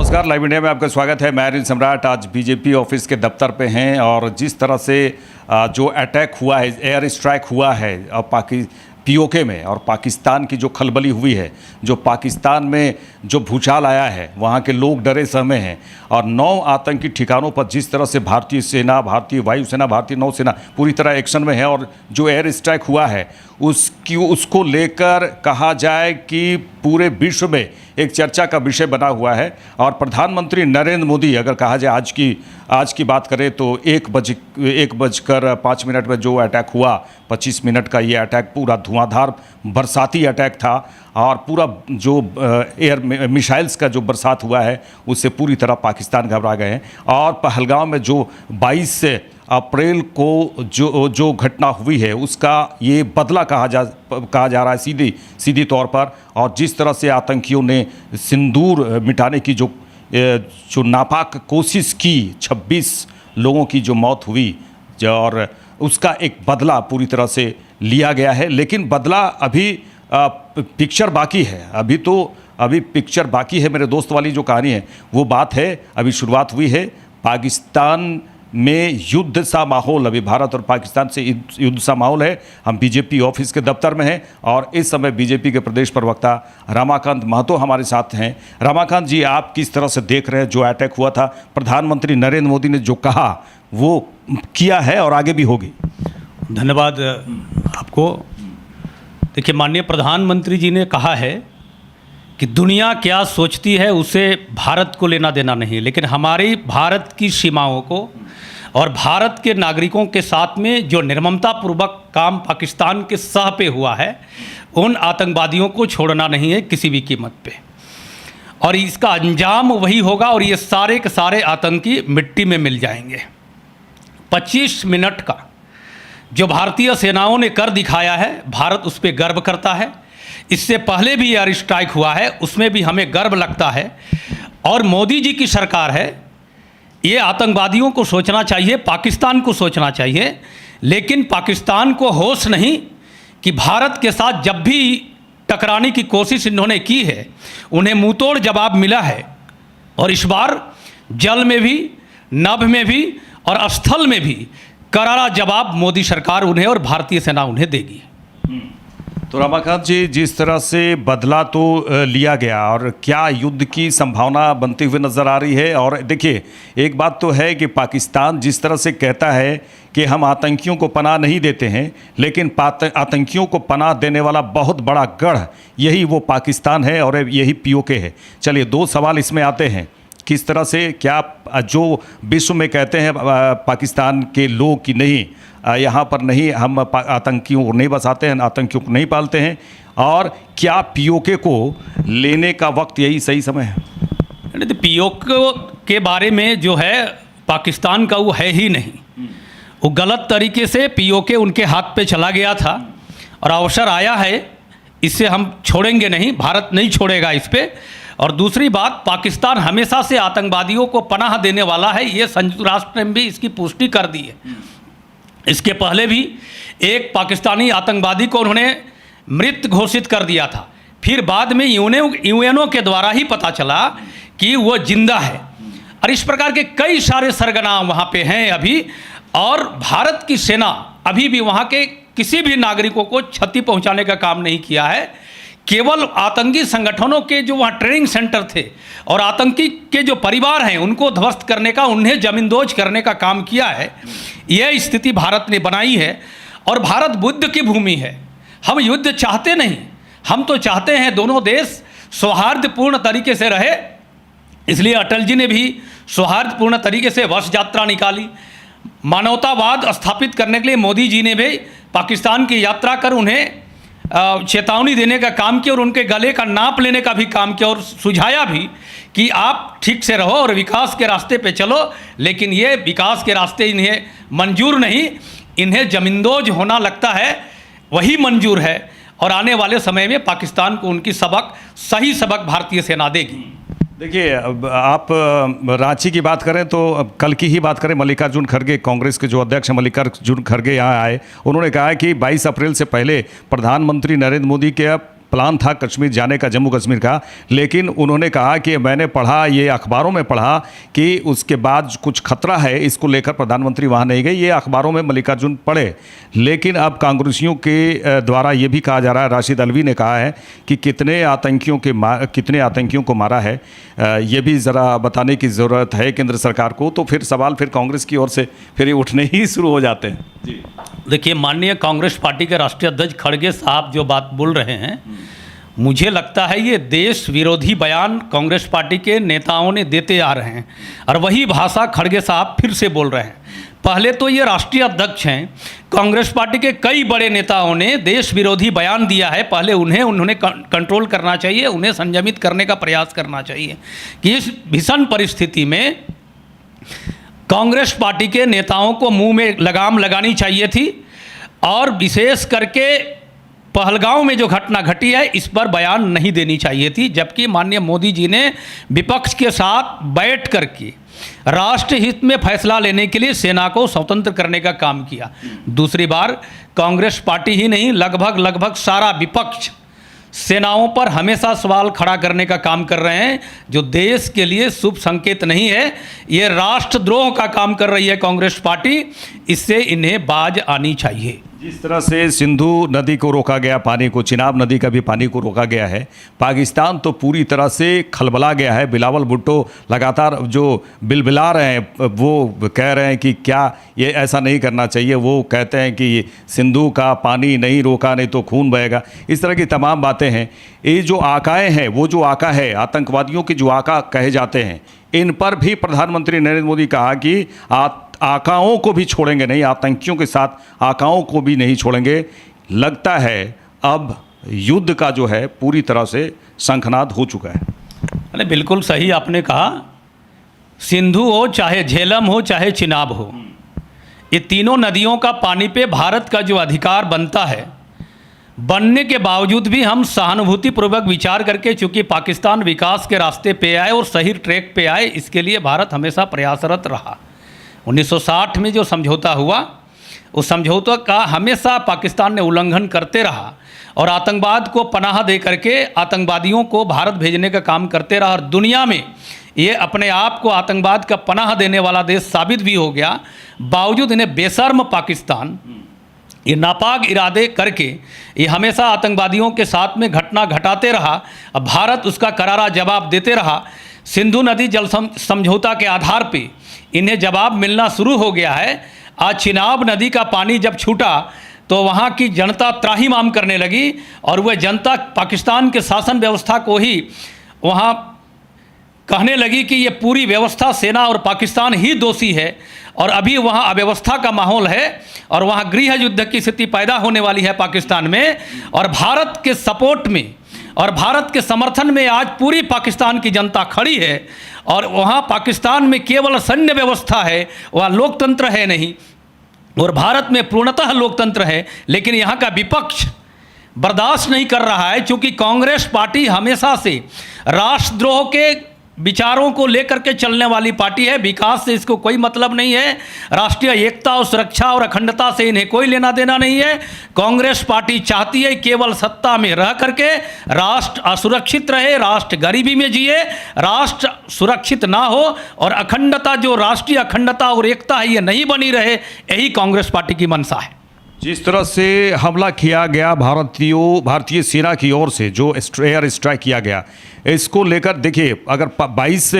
नमस्कार, live India में आपका स्वागत है। मैं अरिन सम्राट आज बीजेपी ऑफिस के दफ्तर पे हैं और जिस तरह से जो अटैक हुआ है, एयर स्ट्राइक हुआ है पीओके में और पाकिस्तान की जो खलबली हुई है, जो पाकिस्तान में जो भूचाल आया है, वहाँ के लोग डरे सहमे हैं और 9 आतंकी ठिकानों पर जिस तरह से भारतीय सेना, भारतीय वायुसेना, भारतीय नौसेना पूरी तरह एक्शन में है और जो एयर स्ट्राइक हुआ है उसको लेकर कहा जाए कि पूरे विश्व में एक चर्चा का विषय बना हुआ है। और प्रधानमंत्री नरेंद्र मोदी, अगर कहा जाए आज की बात करें तो 1:05 में जो अटैक हुआ, 25 मिनट का ये अटैक पूरा धुआंधार बरसाती अटैक था और पूरा जो एयर मिसाइल्स का जो बरसात हुआ है उससे पूरी तरह पाकिस्तान घबरा गए हैं। और पहलगाम में जो 22 अप्रैल को जो घटना हुई है उसका ये बदला कहा जा रहा है सीधी तौर पर। और जिस तरह से आतंकियों ने सिंदूर मिटाने की जो नापाक कोशिश की, 26 लोगों की जो मौत हुई और उसका एक बदला पूरी तरह से लिया गया है। लेकिन बदला अभी पिक्चर बाकी है, अभी पिक्चर बाकी है। मेरे दोस्त वाली जो कहानी है वो बात है, अभी शुरुआत हुई है। पाकिस्तान में युद्ध सा माहौल, अभी भारत और पाकिस्तान से युद्ध सा माहौल है। हम बीजेपी ऑफिस के दफ्तर में हैं और इस समय बीजेपी के प्रदेश प्रवक्ता रमाकांत महतो हमारे साथ हैं। रमाकांत जी, आप किस तरह से देख रहे हैं जो अटैक हुआ था? प्रधानमंत्री नरेंद्र मोदी ने जो कहा वो किया है और आगे भी होगी। धन्यवाद आपको। देखिए, माननीय प्रधानमंत्री जी ने कहा है कि दुनिया क्या सोचती है उसे भारत को लेना देना नहीं, लेकिन हमारी भारत की सीमाओं को और भारत के नागरिकों के साथ में जो निर्ममतापूर्वक काम पाकिस्तान के सह पे हुआ है, उन आतंकवादियों को छोड़ना नहीं है किसी भी कीमत पे। और इसका अंजाम वही होगा और ये सारे के सारे आतंकी मिट्टी में मिल जाएंगे। 25 मिनट का जो भारतीय सेनाओं ने कर दिखाया है, भारत उस पर गर्व करता है। इससे पहले भी एयर स्ट्राइक हुआ है, उसमें भी हमें गर्व लगता है। और मोदी जी की सरकार है, ये आतंकवादियों को सोचना चाहिए, पाकिस्तान को सोचना चाहिए, लेकिन पाकिस्तान को होश नहीं कि भारत के साथ जब भी टकराने की कोशिश इन्होंने की है उन्हें मुंहतोड़ जवाब मिला है। और इस बार जल में भी, नभ में भी और स्थल में भी करारा जवाब मोदी सरकार उन्हें और भारतीय सेना उन्हें देगी। तो रमाकांत जी, जिस तरह से बदला तो लिया गया और क्या युद्ध की संभावना बनती हुई नज़र आ रही है? और देखिए, एक बात तो है कि पाकिस्तान जिस तरह से कहता है कि हम आतंकियों को पनाह नहीं देते हैं, लेकिन आतंकियों को पनाह देने वाला बहुत बड़ा गढ़ यही वो पाकिस्तान है और यही पीओके है। चलिए, 2 सवाल इसमें आते हैं। किस तरह से, क्या जो विश्व में कहते हैं पाकिस्तान के लोग कि नहीं, यहाँ पर नहीं, हम आतंकियों को नहीं बसाते हैं, आतंकियों को नहीं पालते हैं, और क्या पीओके को लेने का वक्त यही सही समय है? नहीं, तो पीओके के बारे में जो है पाकिस्तान का वो है ही नहीं। वो गलत तरीके से पीओके उनके हाथ पे चला गया था और अवसर आया है, इससे हम छोड़ेंगे नहीं, भारत नहीं छोड़ेगा इस पर। और दूसरी बात, पाकिस्तान हमेशा से आतंकवादियों को पनाह देने वाला है, ये संयुक्त राष्ट्र ने भी इसकी पुष्टि कर दी है। इसके पहले भी एक पाकिस्तानी आतंकवादी को उन्होंने मृत घोषित कर दिया था, फिर बाद में यूएनओ के द्वारा ही पता चला कि वो जिंदा है। और इस प्रकार के कई सारे सरगनाम वहाँ पे हैं अभी। और भारत की सेना अभी भी वहाँ के किसी भी नागरिकों को क्षति पहुँचाने का काम नहीं किया है। केवल आतंकी संगठनों के जो वहाँ ट्रेनिंग सेंटर थे और आतंकी के जो परिवार हैं उनको ध्वस्त करने का, उन्हें जमींदोज करने का काम किया है। यह स्थिति भारत ने बनाई है। और भारत बुद्ध की भूमि है। हम युद्ध चाहते नहीं, हम तो चाहते हैं दोनों देश सौहार्दपूर्ण तरीके से रहे। इसलिए अटल जी ने भी सौहार्दपूर्ण तरीके से वर्ष यात्रा निकाली। मानवतावाद स्थापित करने के लिए मोदी जी ने भी पाकिस्तान की यात्रा कर उन्हें चेतावनी देने का काम किया और उनके गले का नाप लेने का भी काम किया और सुझाया भी कि आप ठीक से रहो और विकास के रास्ते पे चलो। लेकिन ये विकास के रास्ते इन्हें मंजूर नहीं, इन्हें जमींदोज होना लगता है वही मंजूर है। और आने वाले समय में पाकिस्तान को उनकी सही सबक भारतीय सेना देगी। देखिए, आप रांची की बात करें तो कल की ही बात करें, मल्लिकार्जुन खड़गे, कांग्रेस के जो अध्यक्ष हैं मल्लिकार्जुन खड़गे यहाँ आए। उन्होंने कहा कि 22 अप्रैल से पहले प्रधानमंत्री नरेंद्र मोदी के प्लान था कश्मीर जाने का, जम्मू कश्मीर का, लेकिन उन्होंने कहा कि मैंने पढ़ा, ये अखबारों में पढ़ा कि उसके बाद कुछ खतरा है, इसको लेकर प्रधानमंत्री वहाँ नहीं गए। ये अखबारों में मल्लिकार्जुन पढ़े, लेकिन अब कांग्रेसियों के द्वारा ये भी कहा जा रहा है, राशिद अल्वी ने कहा है कि कितने आतंकियों को मारा है, ये भी ज़रा बताने की ज़रूरत है केंद्र सरकार को। तो फिर सवाल फिर कांग्रेस की ओर से फिर ये उठने ही शुरू हो जाते हैं। जी देखिए, माननीय कांग्रेस पार्टी के राष्ट्रीय अध्यक्ष खड़गे साहब जो बात बोल रहे हैं, मुझे लगता है ये देश विरोधी बयान कांग्रेस पार्टी के नेताओं ने देते आ रहे हैं और वही भाषा खड़गे साहब फिर से बोल रहे हैं। पहले तो ये राष्ट्रीय अध्यक्ष हैं, कांग्रेस पार्टी के कई बड़े नेताओं ने देश विरोधी बयान दिया है, पहले उन्होंने कंट्रोल करना चाहिए, उन्हें संयमित करने का प्रयास करना चाहिए कि इस भीषण परिस्थिति में कांग्रेस पार्टी के नेताओं को मुंह में लगाम लगानी चाहिए थी और विशेष करके पहलगांव में जो घटना घटी है इस पर बयान नहीं देनी चाहिए थी, जबकि माननीय मोदी जी ने विपक्ष के साथ बैठ करके राष्ट्र हित में फैसला लेने के लिए सेना को स्वतंत्र करने का काम किया। दूसरी बार कांग्रेस पार्टी ही नहीं, लगभग सारा विपक्ष सेनाओं पर हमेशा सवाल खड़ा करने का काम कर रहे हैं, जो देश के लिए शुभ संकेत नहीं है। ये राष्ट्रद्रोह का काम कर रही है कांग्रेस पार्टी, इससे इन्हें बाज आनी चाहिए। जिस तरह से सिंधु नदी को रोका गया, पानी को, चिनाब नदी का भी पानी को रोका गया है, पाकिस्तान तो पूरी तरह से खलबला गया है। बिलावल भुट्टो लगातार जो बिलबिला रहे हैं, वो कह रहे हैं कि क्या ये ऐसा नहीं करना चाहिए। वो कहते हैं कि सिंधु का पानी नहीं रोका नहीं तो खून बहेगा। इस तरह की तमाम बातें हैं। ये जो आकाएँ हैं, वो जो आका है, आतंकवादियों के जो आका कहे जाते हैं, इन पर भी प्रधानमंत्री नरेंद्र मोदी कहा कि आकाओं को भी छोड़ेंगे नहीं, आतंकियों के साथ आकाओं को भी नहीं छोड़ेंगे। लगता है अब युद्ध का जो है पूरी तरह से शंखनाद हो चुका है। अरे बिल्कुल सही आपने कहा, सिंधु हो चाहे झेलम हो चाहे चिनाब हो, ये तीनों नदियों का पानी पे भारत का जो अधिकार बनता है, बनने के बावजूद भी हम सहानुभूतिपूर्वक विचार करके, चूंकि पाकिस्तान विकास के रास्ते पे आए और सही ट्रैक पे आए, इसके लिए भारत हमेशा प्रयासरत रहा। 1960 में जो समझौता हुआ, उस समझौता का हमेशा पाकिस्तान ने उल्लंघन करते रहा और आतंकवाद को पनाह दे करके आतंकवादियों को भारत भेजने का काम करते रहा और दुनिया में ये अपने आप को आतंकवाद का पनाह देने वाला देश साबित भी हो गया। बावजूद इन्हें बेशर्म पाकिस्तान ये नापाक इरादे करके ये हमेशा आतंकवादियों के साथ में घटना घटाते रहा। अब भारत उसका करारा जवाब देते रहा। सिंधु नदी जल समझौता के आधार पे इन्हें जवाब मिलना शुरू हो गया है। आज चिनाब नदी का पानी जब छूटा तो वहाँ की जनता त्राहिमाम करने लगी और वह जनता पाकिस्तान के शासन व्यवस्था को ही वहाँ कहने लगी कि ये पूरी व्यवस्था सेना और पाकिस्तान ही दोषी है और अभी वहाँ अव्यवस्था का माहौल है और वहाँ गृह युद्ध की स्थिति पैदा होने वाली है पाकिस्तान में। और भारत के सपोर्ट में और भारत के समर्थन में आज पूरी पाकिस्तान की जनता खड़ी है और वहाँ पाकिस्तान में केवल सैन्य व्यवस्था है, वहाँ लोकतंत्र है नहीं, और भारत में पूर्णतः लोकतंत्र है। लेकिन यहाँ का विपक्ष बर्दाश्त नहीं कर रहा है, क्योंकि कांग्रेस पार्टी हमेशा से राष्ट्रद्रोह के विचारों को लेकर के चलने वाली पार्टी है। विकास से इसको कोई मतलब नहीं है, राष्ट्रीय एकता और सुरक्षा और अखंडता से इन्हें कोई लेना देना नहीं है। कांग्रेस पार्टी चाहती है केवल सत्ता में रह करके राष्ट्र असुरक्षित रहे, राष्ट्र गरीबी में जिए, राष्ट्र सुरक्षित ना हो और अखंडता, जो राष्ट्रीय अखंडता और एकता है, ये नहीं बनी रहे। यही कांग्रेस पार्टी की मंशा है। जिस तरह से हमला किया गया भारतीय सेना की ओर से, जो एयर स्ट्राइक किया गया, इसको लेकर देखिए, अगर 22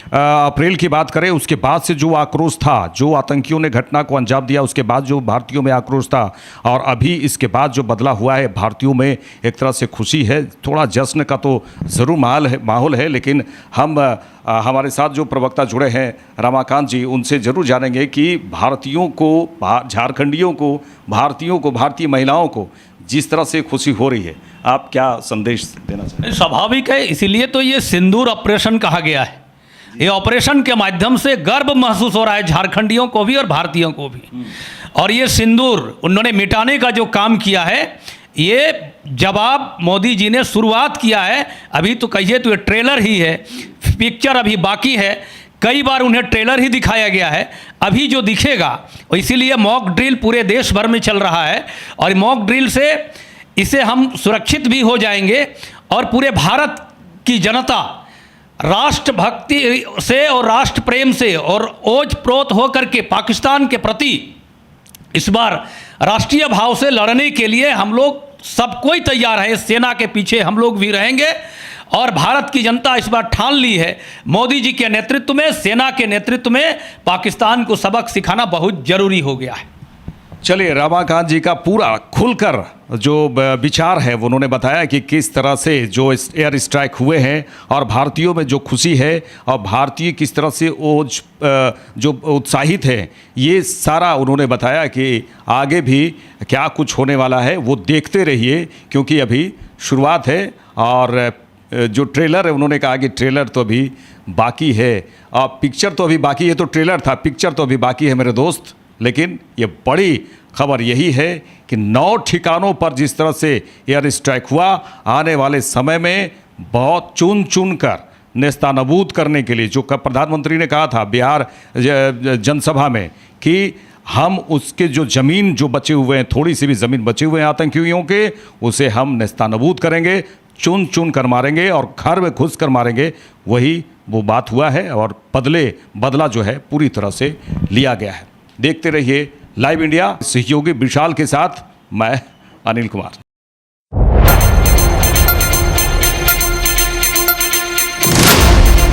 अप्रैल की बात करें, उसके बाद से जो आक्रोश था, जो आतंकियों ने घटना को अंजाम दिया, उसके बाद जो भारतीयों में आक्रोश था, और अभी इसके बाद जो बदला हुआ है, भारतीयों में एक तरह से खुशी है, थोड़ा जश्न का तो ज़रूर माहौल है। लेकिन हम हमारे साथ जो प्रवक्ता जुड़े हैं रमाकांत जी, उनसे ज़रूर जानेंगे कि भारतीयों को, झारखंडियों को, भारतीयों को, भारतीय महिलाओं को जिस तरह से खुशी हो रही है, आप क्या संदेश देना चाहेंगे? स्वाभाविक है, इसीलिए तो ये सिंदूर ऑपरेशन कहा गया है। ये ऑपरेशन के माध्यम से गर्व महसूस हो रहा है झारखंडियों को भी और भारतीयों को भी। और ये सिंदूर उन्होंने मिटाने का जो काम किया है, ये जवाब मोदी जी ने शुरुआत किया है। अभी तो कहिए तो ये ट्रेलर ही है, पिक्चर अभी बाकी है। कई बार उन्हें ट्रेलर ही दिखाया गया है, अभी जो दिखेगा, इसीलिए मॉक ड्रिल पूरे देश भर में चल रहा है। और मॉक ड्रिल से इसे हम सुरक्षित भी हो जाएंगे और पूरे भारत की जनता राष्ट्रभक्ति से और राष्ट्र प्रेम से और ओज प्रोत होकर के पाकिस्तान के प्रति इस बार राष्ट्रीय भाव से लड़ने के लिए हम लोग सब कोई तैयार है। सेना के पीछे हम लोग भी रहेंगे और भारत की जनता इस बार ठान ली है, मोदी जी के नेतृत्व में, सेना के नेतृत्व में पाकिस्तान को सबक सिखाना बहुत जरूरी हो गया है। चलिए, रमाकांत जी का पूरा खुलकर जो विचार है वो उन्होंने बताया कि किस तरह से जो एयर स्ट्राइक हुए हैं और भारतीयों में जो खुशी है और भारतीय किस तरह से जो उत्साहित है, ये सारा उन्होंने बताया कि आगे भी क्या कुछ होने वाला है वो देखते रहिए, क्योंकि अभी शुरुआत है। और जो ट्रेलर है, उन्होंने कहा कि ट्रेलर तो अभी बाकी है और पिक्चर तो अभी बाकी है, तो ट्रेलर था, पिक्चर तो अभी बाकी है मेरे दोस्त। लेकिन ये बड़ी खबर यही है कि 9 ठिकानों पर जिस तरह से एयर स्ट्राइक हुआ, आने वाले समय में बहुत चुन चुन कर नेस्तानाबूद करने के लिए, जो प्रधानमंत्री ने कहा था बिहार जनसभा में कि हम उसके जो ज़मीन जो बचे हुए हैं, थोड़ी सी भी ज़मीन बचे हुए हैं आतंकियों के, उसे हम नेस्तानाबूद करेंगे, चुन चुन कर मारेंगे और घर में घुस कर मारेंगे। वही वो बात हुआ है और बदला जो है पूरी तरह से लिया गया है। देखते रहिए लाइव इंडिया, सहयोगी विशाल के साथ मैं अनिल कुमार।